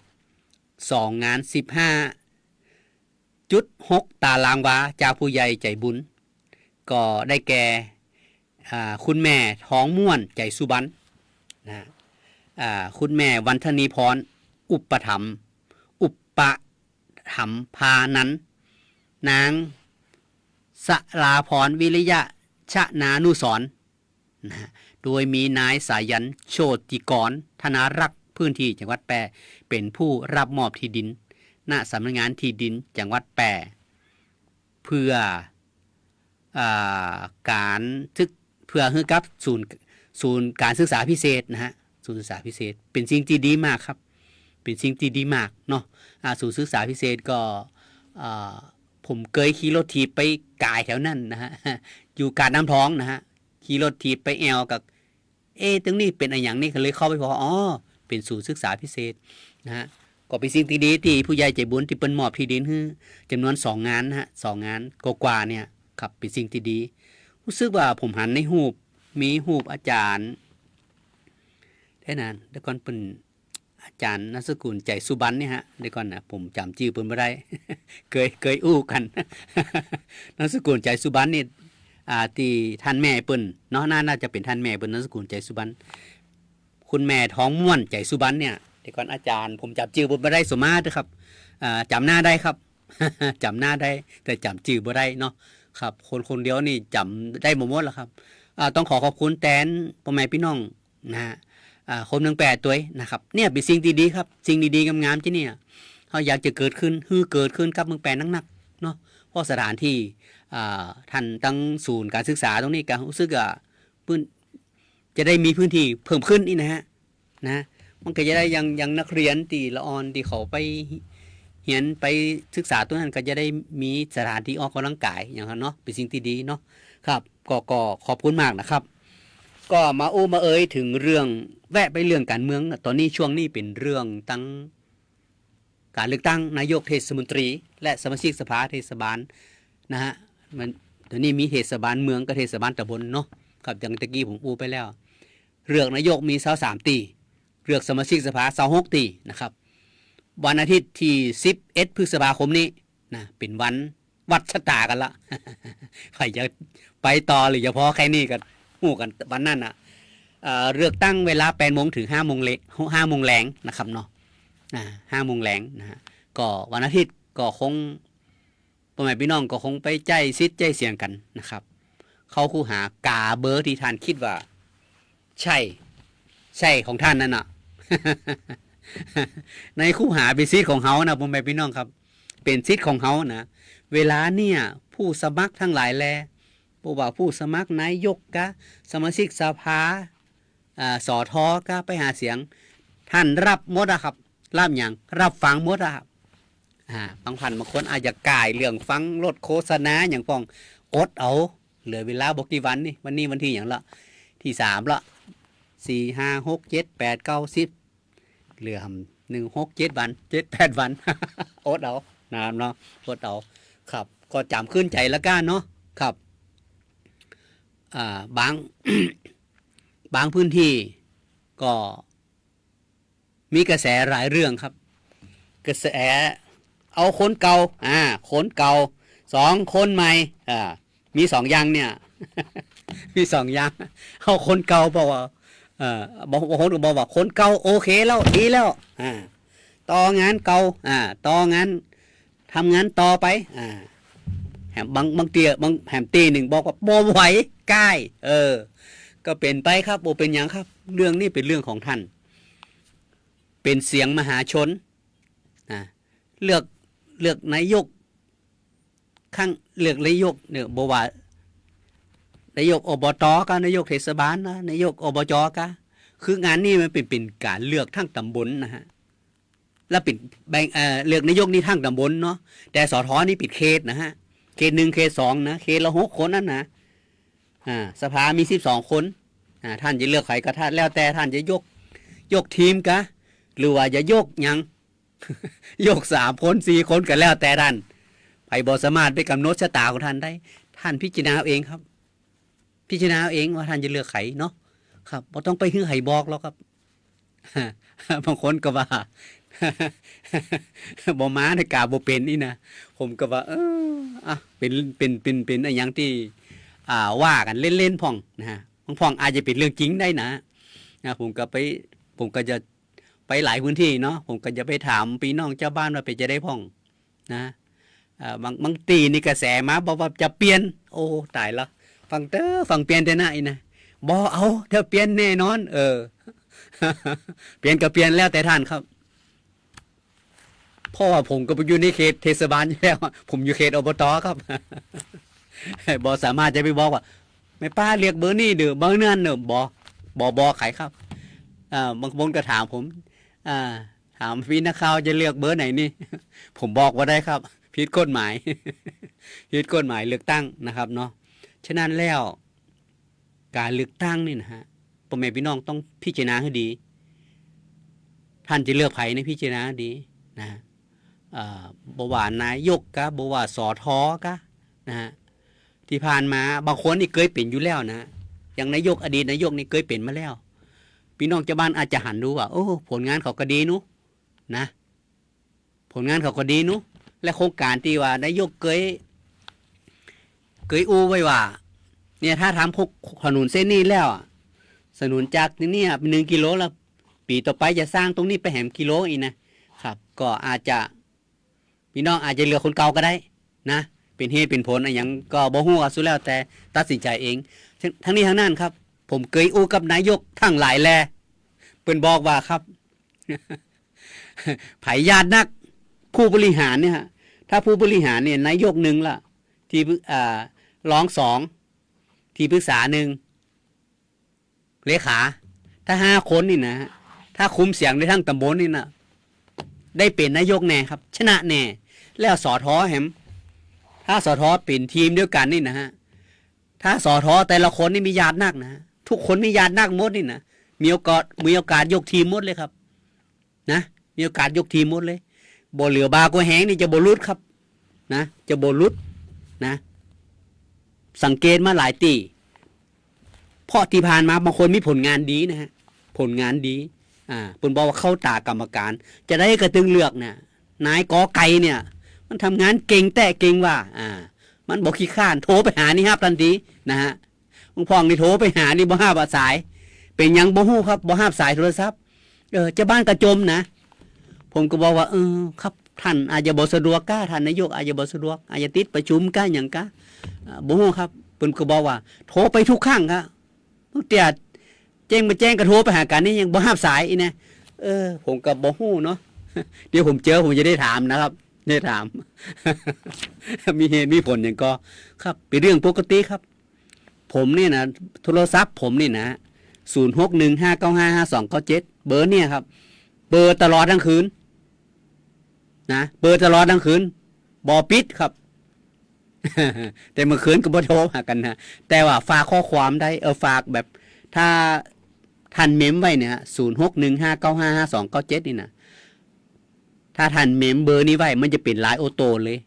2งาน15.6 ตารางวาจากผู้ใหญ่ใจบุญก็ได้แก่คุณแม่ท้องม่วนใจสุบันนะคุณแม่วันธนีพรอุปถัมพานั้นนางสลาพรวิริยะชนานุสรณ์นะโดยมีนายสายันโชติกรธนารักษ์พื้นที่จังหวัดแปร่เป็นผู้รับมอบที่ดินณสำนักงานที่ดินจังหวัดแปร่เพื่อการเพื่อให้กับศูนย์การศึกษาพิเศษนะฮะศูนย์ศึกษาพิเศษเป็นสิ่งที่ดีมากครับเป็นสิ่งที่ดีมากเนาะศูนย์ศึกษาพิเศษก็ผมเคยขี่รถถีบไปกายแถวนั้นนะฮะอยู่กาดน้ำท้องนะฮะขี่รถถีบไปแอลกับตรงนี้เป็นอะไรอย่างนี้ก็เลยเข้าไปพอเป็นศูนย์ศึกษาพิเศษนะฮะก็เป็นสิ่งที่ดีที่ผู้ใหญ่ใจบุญที่เปิ้นมอบที่ดินให้จำนวน2งานนะฮะ2งานกว่าเนี่ยครับเป็นสิ่งที่ดีรู้สึกว่าผมหันในรูปมีรูปอาจารย์ได้นานเดี๋ยวก่อนเป็นอาจารย์นามสกุลใจสุบันเนี่ยฮะเดี๋ยวก่อนนะผมจำชื่อเปิ้นไม่ได้ เคยอู้กัน นามสกุลใจสุบันนี่ที่ท่านแม่เปิ้นเนาะน่าจะเป็นท่านแม่เปิ้นนามสกุลใจสุบันคุณแม่ท้องม่วนใจสุบันเนี่ยเดี๋ยวก่อนอาจารย์ผมจำชื่อเปิ้นไม่ได้สมมาตรครับจำหน้าได้ครับ จำหน้าได้แต่จำชื่อไม่ได้เนาะครับคนเดียวนี่จำได้หมดแล้วครับต้องขอบคุณแตนพ่อแม่พี่น้องนะฮะคนเมืองแปร่ตัวนะครับเนี่ยเป็นสิ่งที่ดีครับสิ่งดีๆงามๆที่เนี่ยเขาอยากจะเกิดขึ้นกับเมืองแปร่นักๆเนาะเพราะสถานที่ท่านตั้งศูนย์การศึกษาตรงนี้ก็รู้สึกพื้นจะได้มีพื้นที่เพิ่มขึ้นนี่นะฮะนะมันก็จะได้ยังนักเรียนตีละออนที่เขาไปเรียนไปศึกษาตัวนั้นก็จะได้มีสถานที่ออกกำลังกายอย่างนั้นเนาะเป็นสิ่งที่ดีเนาะครับก็ขอบคุณมากนะครับก็มามาถึงเรื่องแวะไปเรื่องการเมืองตอนนี้ช่วงนี้เป็นเรื่องตั้งการเลือกตั้งนายกเทศมนตรีและสมาชิกสภาเทศบาลนะฮะมันตอนนี้มีเทศบาลเมืองกับเทศบาลตำบลเนาะครับอย่างตะกี้ผมไปแล้วเลือกนายกมี23ตีเลือกสมาชิกสภา26ตีนะครับวันอาทิตย์ที่11 พฤษภาคมนี้นะเป็นวันวัดชะตากันละ ใครจะไปต่อหรือจะพอแค่นี้กันหู้กันวันนั้นเลือกตั้งเวลา8 โมงถึง5 โมงแรงนะครับเนาะ5 โมงแรงนะฮะก็วันอาทิตย์ก็คงพ่อแม่พี่น้องก็คงไปใจซิดใจเสียงกันนะครับเขาคู่หากาเบอร์ที่ท่านคิดว่าใช่ ใช่ของท่านนั่นน่ะ ในคู่หาเป็นสิทธิ์ของเขานะผมไปพี่น้องครับเป็นสิทธิ์ของเขานะเวลาเนี่ยผู้สมัครทั้งหลายแลผู้ว่าผู้สมัครนายกกะสมาชิกสภาสอทอกะไปหาเสียงท่านรับหมดอะครับรับอย่างรับฟังหมดอะครับบางคนอาจจะก่ายเรื่องฟังรถโฆษณาอย่างป้องอดเอาเหลือเวลาบอกกี่วันนี่วันนี้วันที่อย่างละที่3ละ4 5 6 7 8 9 10เหลือ1 6 7 วัน7 8 วันอดเอานะครับเนาะอดเอาครับก็จำขึ้นใจละกันเนาะครับบาง บางพื้นที่ก็มีกระแสหลายเรื่องครับกระแสเอาคนเก่าคนเก่า2คนใหม่มี2อย่างเนี่ย มี2อย่างเอาคนเก่าบอกว่าบอกคนก็บอกว่าคนเก่าโอเคแล้วดีแล้วต่องานเก่าต่องานทำงานต่อไปแหมบางเตียบางแหมตีหนึ่งบอกว่าบ่ไหวใกล้ก็เป็นไปครับโอเป็นอย่างครับเรื่องนี้เป็นเรื่องของท่านเป็นเสียงมหาชนเลือกนายกข้างเลือกนายกเนี่ยบอกว่านายกอบตก็นายกเทศบาลนะนายกอบจก็คืองานนี้มันเป็นการเลือกทั้งตำบลนะฮะแล้วปิดแบ่งเลือกนายกนี่ทั้งตำบลเนาะแต่สทนี่ปิดเขตนะฮะเขต1เขต2นะเขตละ6คนนั่นนะสภามี12คนท่านจะเลือกใครก็ท่านแล้วแต่ท่านจะยกทีมกะหรือว่าจะยกยัง ยก3คน4คนก็แล้วแต่ท่านไปบ่สามารถไปกำหนดชะตาของท่านได้ท่านพิจารณาเองครับพิจารณาเองว่าท่านจะเลือกใครเนาะครับบ่ต้องไปฮื้อไห้บอกแล้วครับ บางคนก็ว่า บ่มาในกาบ่เป็นนี่นะผมก็ว่าเป็นอย่างที่ว่ากันเล่นๆพ่องนะฮะพ่องอาจจะเป็นเรื่องจริงได้นะผมก็จะไปหลายพื้นที่เนาะผมก็จะไปถามพี่น้องเจ้าบ้านว่าเป็นจะได้พ่องนะบางตีนี่กระแสมาบอกว่าจะเปลี่ยนโอ้ตายละฟังเปลี่ยนแต่ไหนนะบ่เอาเดี๋ยวเปลี่ยนแน่นอน เปลี่ยนก็เปลี่ยนแล้วแต่ท่านครับเพราะว่าผมก็ไปอยู่ในเขตเทศบาลอยู่แล้วผมอยู่เขตอบตครับ บ่สามารถจะไปบอกว่าแม่ป้าเรียกเบอร์นี่เด้อเบอร์นั่นเด้อบ่ใครครับบางคนก็ถามผมถามพี่นักข่าวจะเลือกเบอร์ไหนนี่ ผมบอกว่าได้ครับผิดกฎหมาย ผิดกฎหมายเลือกตั้งนะครับเนาะฉะนั้นแล้วการเลือกตั้งนี่นะฮะพ่อแม่พี่น้องต้องพิจารณาให้ดีท่านจะเลือกไผในพิจารณาให้ดีนะบ่ว่านายกกะบ่ว่าสทกะนะฮะที่ผ่านมาบางคนนี่เคยเป็นอยู่แล้วนะอย่างนายกอดีตนายกนี่เคยเป็นมาแล้วพี่น้องชาวบ้านอาจจะหันดูว่าโอ้ผลงานเขาก็ดีนุนะผลงานเขาก็ดีนุและโครงการที่ว่านายกเคยอู้ไว้ว่าเนี่ยถ้าทำถนนเส้นนี้แล้วถนนจากนี่เป็น1 กิโลแล้วปีต่อไปจะสร้างตรงนี้ไปแหมกิโลอีกนะครับก็อาจจะพี่น้องอาจจะเลือกคนเก่าก็ได้นะเป็นเหตุเป็นผลอะไรอย่างก็บ่ฮู้สุดแล้วแต่ตัดสินใจเองทั้งนี้ทั้งนั้นครับผมเคยอู้กับนายกทั้งหลายแลเพิ่นบอกว่าครับ ไผญาตินักผู้บริหารเนี่ยฮะถ้าผู้บริหารเนี่ยนายก1ล่ะที่รอง2ที่ปรึกษา1เลขาถ้า5คนนี่นะถ้าคุมเสียงในทั้งตำบลนี่นะได้เป็นนายกแน่ครับชนะแน่แล้วสทแหมถ้าสทเป็นทีมเดียวกันนี่นะฮะถ้าสทแต่ละคนนี่มีญาตินักนะทุกคนมีญาตินักหมดนี่นะมีโอกาสยกทีมหมดเลยครับนะมีโอกาสยกทีมหมดเลยบ่เหลือบาก็แห้งนี่จะบ่รุดครับนะจะบ่รุดนะสังเกตมาหลายตีเพราะที่ผ่านมาบางคนมีผลงานดีนะฮะผลงานดีเพิ่นบอกว่าเข้าตากรรมการจะได้กระตึงเลือกเนี่ยนายกอไก่เนี่ยมันทำงานเก่งแต่เก่งว่ามันบอกขี้ข้านโทรไปหานี่ทันทีนะฮะลุงพองนี่โทรไปหานี่บ่ฮับสายเป็นยังบ่ฮู้ครับบ่ฮับสายโทรศัพท์เจ้าบ้านกระจมนะผมก็บอกว่าครับท่านอาจจะบ่สะดวกก้าท่านนายกอาจจะบ่สะดวกอาจจะติดประชุมก้าหยังก้าบ่ฮู้ครับเพิ่นก็บอกว่าโทรไปทุกครั้งครับเตี้ย แจ้งมาแจ้งกระโทรไปหากันนี่ยังบ่รับสายอีนะผมก็บ่ฮู้เนาะ เดี๋ยวผมเจอผมจะได้ถามนะครับได้ถาม มีเหตุมีผลอย่างก็ครับเป็นเรื่องปกติครับผมเนี่ยนะโทรศัพท์ผมนี่นะ0615955297เบอร์เนี่ยครับเบอร์ตลอดทั้งคืนนะเบอร์ตลอดทั้งคืนบ่ปิดครับ แต่เมื่อคืนก็บ่โทรหากันนะแต่ว่าฝากข้อความได้ฝากแบบถ้าท่านเมมไว้เนี่ย0615955297นี่นะถ้าท่านเมมเบอร์นี้ไว้มันจะเป็นไลน์ออโต้เลย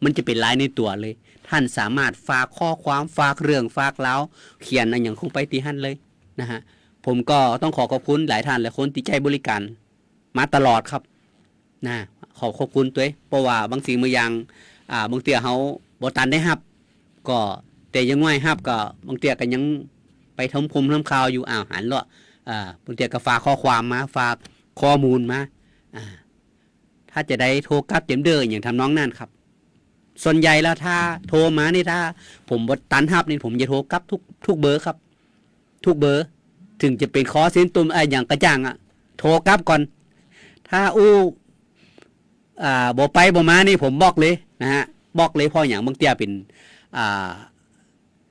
มันจะเป็นไลน์ในตัวเลยท่านสามารถฝากข้อความฝากเรื่องฝากเล่าเขียนอะไรอย่างคงไปที่ท่านเลยนะฮะผมก็ต้องขอขอบคุณหลายท่านหลายคนที่ใจบริการมาตลอดครับนะขอบคุณตัวเพราะว่าบางสิ่งบางอย่างบางเตี้ยเขาบ่ตันได้ฮับก็แต่ยังง่ายฮับก็บางเตี้ยก็ยังไปทำทำข่าวอยู่หันละบางเตี้ยก็ฝากข้อความมาฝากข้อมูลมาถ้าจะได้โทรกลับเต็มเด้ออย่างทำน้องนั่นครับส่วนใหญ่แล้วถ้าโทรมานี่ถ้าผมบ่ตันฮับนี่ผมจะโทรกลับทุกเบอร์ครับทุกเบอร์ถึงจะเป็นคอเส้นตุ่มอย่างกระจ่างโทรกลับก่อนถ้าบ่ไปบ่มานี่ผมบอกเลยนะฮะบอกเลยพออย่างบางเตี้ยเป็น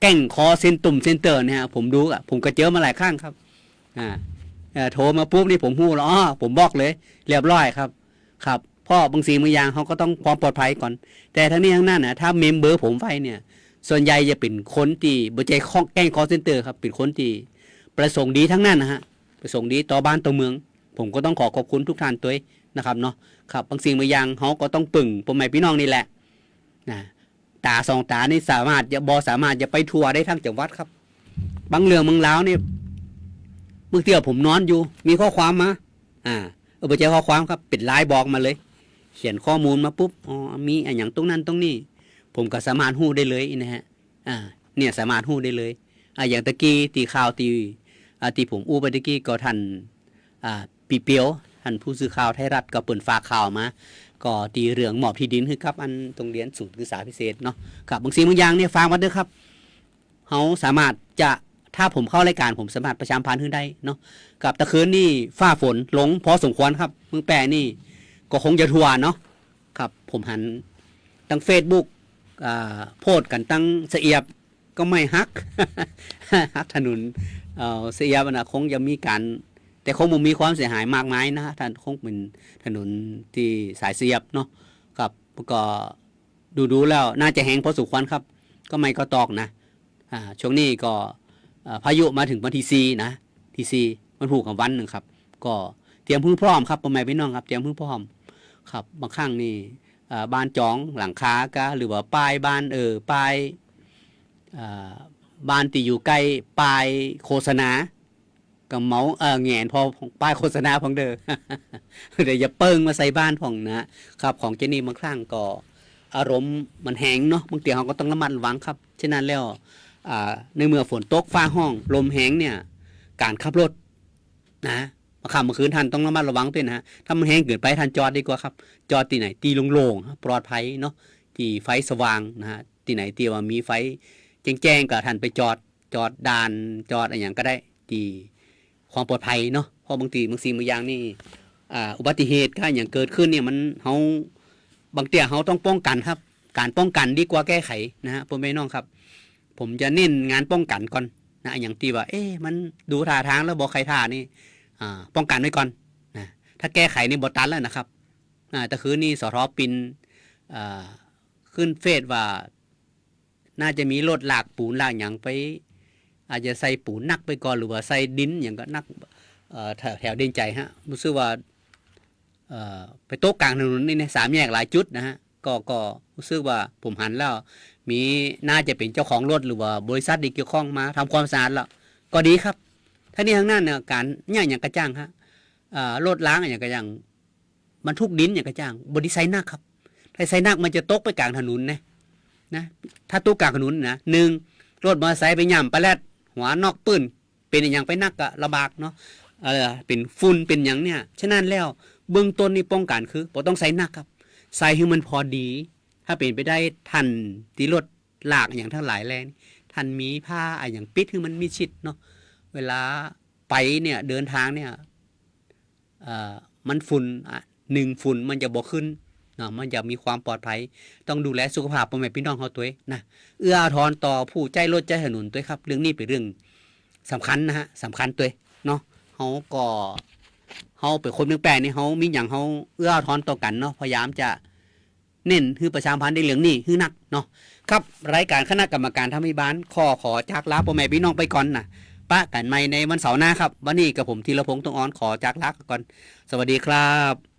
แก่งคอเส้นตุ่มเส้นเตอร์เนี่ยผมดูผมก็เจอมาหลายครั้งครับโทรมาปุ๊บนี่ผมฮู้แล้วผมบอกเลยเรียบร้อยครับครับพ่อบางสิ่งบางอย่างเขาก็ต้องความปลอดภัยก่อนแต่ทั้งนี้ทั้งนั้นนะถ้าเมมเบอร์ผมไว้เนี่ยส่วนใหญ่จะเป็นคนที่บ่ใจแก่งคอเซ็นเตอร์ครับเป็นคนที่ประสงค์ดีทั้งนั้นนะฮะประสงค์ดีต่อบ้านต่อเมืองผมก็ต้องขอบคุณทุกท่านตัวนะครับเนาะครับบางสิ่งบางอย่างเขาก็ต้องปึ่งพ่อแม่พี่น้องนี่แหละนะตาสองตานี่สามารถจะไปทัวร์ได้ทั้งจังหวัดครับบางเรื่องบางราวนี่เมื่อเที่ยวผมนอนอยู่มีข้อความมาบ่ใจข้อความครับเป็นไลน์บอกมาเลยเขียนข้อมูลมาปุ๊บมีอย่างตรงนั้นตรงนี้ผมก็สามารถฮู้ได้เลยนะฮะเนี่ยสามารถฮู้ได้เลยอย่างตะกี้ตีข่าวตีผมไปตะกี้ก็ท่านปีเปียวท่านผู้สื่อข่าวไทยรัฐก็เปิดฝากข่าวมาก็ตีเรื่องหมอบที่ดินคือครับอันตรงเรียนศูนย์ศึกษาพิเศษเนาะครับบางสิ่งบางอย่างเนี่ยฟังมาเด้อครับเฮาสามารถจะถ้าผมเข้ารายการผมสามารถประชาสัมพันธ์ขึ้นได้เนาะกับตะคืนนี่ฟ้าฝนลงพอสมควรครับเมืองแปรนี่ก็คงจะทัวร์เนาะครับผมหันตั้ง Facebook โพสต์กันตั้งเสียบก็ไม่ฮัก ฮักถนนเสียบนะคงจะมีการแต่คงมีความเสียหายมากมายนะท่านคงเป็นถนนที่สายเสียบเนาะครับก็ดูแล้วน่าจะแห้งพอสมควรครับก็ไม่ก็ตอกนะช่วงนี้ก็พายุมาถึงวันที่4นะที่4มันผูกกับวันหนึ่งครับก็เตรียมพึ่งพร้อมครับพ่อแม่พี่น้องครับเตรียมพึ่งพร้อมครับบางครั้งนี่บ้านจองหลังคากะหรือว่าป้ายบ้านป้ายบ้านที่อยู่ใกล้ป้ายโฆษณากับเมาแงนพอป้ายโฆษณาของเด้อ เดี๋ยวอย่าเปิ้งมาใส่บ้านของนะครับของเจนี่บางครั้งก็อารมณ์มันแห้งเนาะบางทีเขาก็ต้องระมัดระวังครับฉะนั้นแล้วในเมื่อฝนตกฟ้าห้องลมแห้งเนี่ยการขับรถนะมาขับเมื่อคืนท่านต้องระมัดระวังด้วยนะถ้ามันแห้งเกินไปท่านจอดดีกว่าครับจอดที่ไหนตีโล่งๆปลอดภัยเนาะที่ไฟสว่างนะฮะที่ไหนที่ว่ามีไฟแจ้งๆกับท่านไปจอดด่านจอดอะไรอย่างก็ได้ที่ความปลอดภัยเนาะเพราะบางสิ่งบางอย่างนี่อุบัติเหตุก็อย่างเกิดขึ้นเนี่ยมันเขาบางเตี้ยเขาต้องป้องกันครับการป้องกันดีกว่าแก้ไขนะฮะพ่อแม่น้องครับผมจะเน้นงานป้องกันก่อนนะอย่างที่ว่ามันดูท่าทางแล้วบอกใครท่านี่ป้องกันไว้ก่อนนะถ้าแก้ไขนี่บตันแล้วนะครับแต่คืนนี่สทปินขึ้นเฟซว่าน่าจะมีรถลากปูนลากอย่างไปอาจจะใส่ปูนนักไปก่อนหรือว่าใส่ดินอย่างก็นักแถวเด่นใจฮะรู้สึกว่าไปโต๊ะกลางถนนนี่นะ3 แยกหลายจุดนะฮะก็รู้สึกว่าผมหันแล้วมีน่าจะเป็นเจ้าของรถหรือว่าบริษัทที่เกี่ยวข้องมาทำความสะอาดแล้วก็ดีครับทั้งนี้ทั้งนั้นเนี่ยการอย่างกระจ่างฮะรถล้างอย่างกระจ่างบรรทุกดินอย่างกระจ่างบริไซนักครับถ้าไซนักมันจะตกไปกลางถนนนะถ้าตกกลางถนนนะ1รถมอเตอร์ไซค์ไปย่ำไปแลดหัวนอกปืนเป็นอย่างไปนักก็ลำบากเนาะเป็นฝุ่นเป็นอย่างเนี่ยฉะนั้นแล้วเบื้องต้นนี่ป้องกันคือบ่ต้องใส่นักครับใส่ให้มันพอดีถ้าเป็นไปได้ทันที่รถลากอย่างทั้งหลายแรงทันมีผ้าอย่างปิดให้มันมีชิดเนาะเวลา ไปเนี่ยเดินทางเนี่ยมันฝุ่น1ฝุ่นมันจะบ่ขึ้นมันจะมีความปลอดภัยต้องดูแลสุขภาพพ่อแม่พี่น้องเฮาตัวนะเอื้ออาทรต่อผู้ใจรถใจถนนตัวครับเรื่องนี้เป็นเรื่องสำคัญนะฮะสำคัญตัวเนาะเฮาเป็นคนเมืองแปลนี่เฮามีหยังเฮาเอื้ออาทรต่อกันเนาะพยายามจะเน้นคือประชาสัมพันธ์ในเรื่องนี้คือนักเนาะครับรายการคณะกรรมการทำให้บ้านขอจากลาพ่อแม่พี่น้องไปก่อนนะปะกันใหม่ในวันเสาร์หน้าครับวันนี้กับผมธีรพงษ์ตงอ้อนขอจากลาก่อนสวัสดีครับ